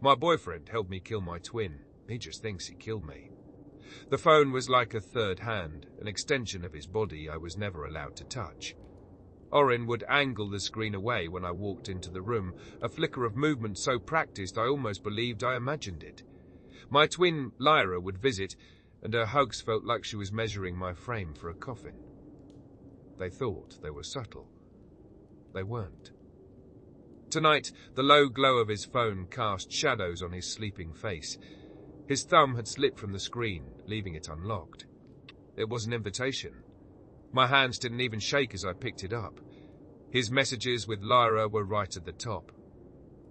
My boyfriend helped me kill my twin. He just thinks he killed me. The phone was like a third hand, an extension of his body I was never allowed to touch. Orin would angle the screen away when I walked into the room, a flicker of movement so practiced I almost believed I imagined it. My twin, Lyra, would visit, and her hugs felt like she was measuring my frame for a coffin. They thought they were subtle. They weren't. Tonight, the low glow of his phone cast shadows on his sleeping face. His thumb had slipped from the screen, leaving it unlocked. It was an invitation. My hands didn't even shake as I picked it up. His messages with Lyra were right at the top.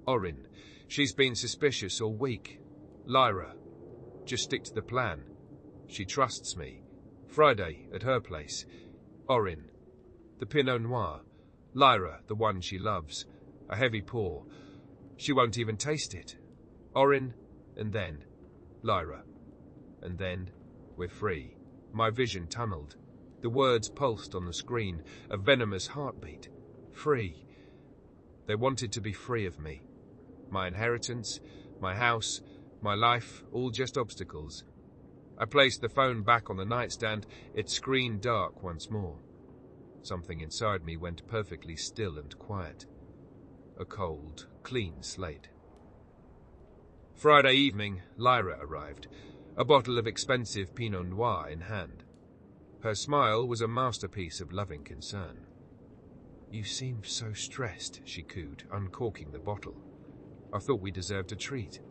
Orin, she's been suspicious all week. Lyra, just stick to the plan. She trusts me. Friday, at her place. Orin, the Pinot Noir. Lyra, the one she loves. A heavy pour. She won't even taste it. Orin, and then Lyra. And then we're free. My vision tunneled. The words pulsed on the screen, a venomous heartbeat. Free. They wanted to be free of me. My inheritance, my house, my life, all just obstacles. I placed the phone back on the nightstand, its screen dark once more. Something inside me went perfectly still and quiet. A cold, clean slate. Friday evening, Lyra arrived, a bottle of expensive Pinot Noir in hand. Her smile was a masterpiece of loving concern. "You seem so stressed," she cooed, uncorking the bottle. "I thought we deserved a treat."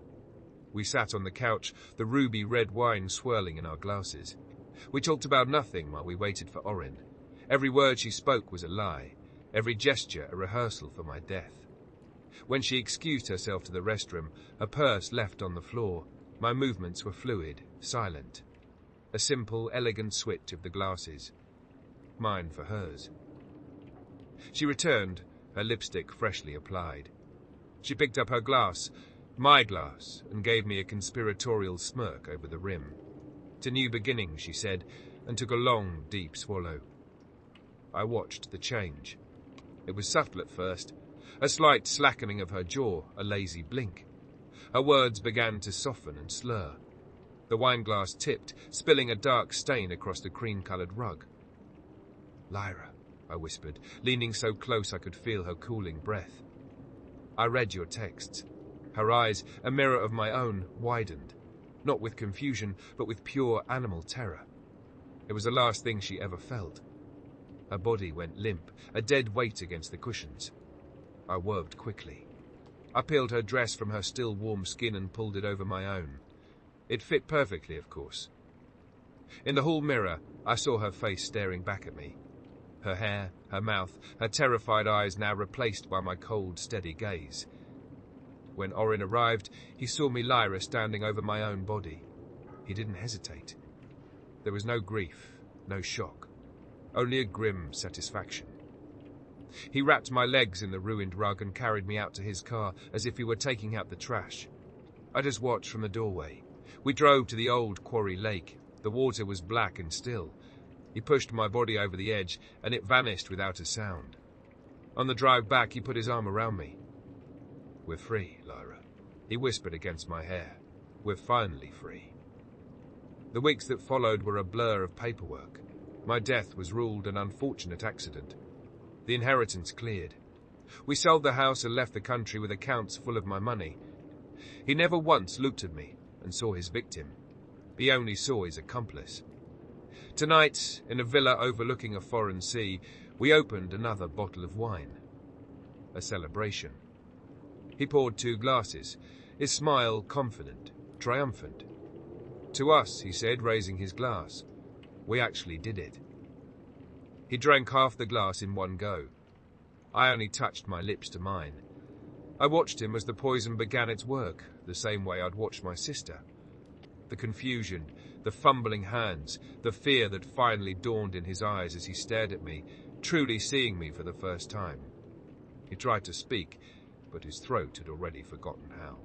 We sat on the couch, the ruby red wine swirling in our glasses. We talked about nothing while we waited for Orin. Every word she spoke was a lie, every gesture a rehearsal for my death. When she excused herself to the restroom, her purse left on the floor. My movements were fluid, silent. A simple, elegant switch of the glasses. Mine for hers. She returned, her lipstick freshly applied. She picked up her glass, my glass, and gave me a conspiratorial smirk over the rim. "To new beginnings," she said, and took a long, deep swallow. I watched the change. It was subtle at first, a slight slackening of her jaw, a lazy blink. Her words began to soften and slur. The wineglass tipped, spilling a dark stain across the cream-coloured rug. "Lyra," I whispered, leaning so close I could feel her cooling breath. "I read your texts." Her eyes, a mirror of my own, widened, not with confusion, but with pure animal terror. It was the last thing she ever felt. Her body went limp, a dead weight against the cushions. I worked quickly. I peeled her dress from her still warm skin and pulled it over my own. It fit perfectly, of course. In the hall mirror, I saw her face staring back at me. Her hair, her mouth, her terrified eyes now replaced by my cold, steady gaze. When Orin arrived, he saw me, Lyra, standing over my own body. He didn't hesitate. There was no grief, no shock, only a grim satisfaction. He wrapped my legs in the ruined rug and carried me out to his car as if he were taking out the trash. I just watched from the doorway. We drove to the old quarry lake. The water was black and still. He pushed my body over the edge, and it vanished without a sound. On the drive back, he put his arm around me. "We're free, Lyra," he whispered against my hair. "We're finally free." The weeks that followed were a blur of paperwork. My death was ruled an unfortunate accident. The inheritance cleared. We sold the house and left the country with accounts full of my money. He never once looked at me and saw his victim. He only saw his accomplice. Tonight, in a villa overlooking a foreign sea, we opened another bottle of wine. A celebration. He poured 2 glasses, his smile confident, triumphant. "To us," he said, raising his glass. "We actually did it." He drank half the glass in one go. I only touched my lips to mine. I watched him as the poison began its work, the same way I'd watched my sister. The confusion, the fumbling hands, the fear that finally dawned in his eyes as he stared at me, truly seeing me for the first time. He tried to speak, but his throat had already forgotten how.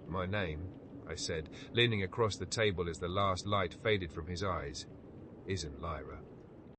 "My name," I said, leaning across the table as the last light faded from his eyes, "isn't Lyra."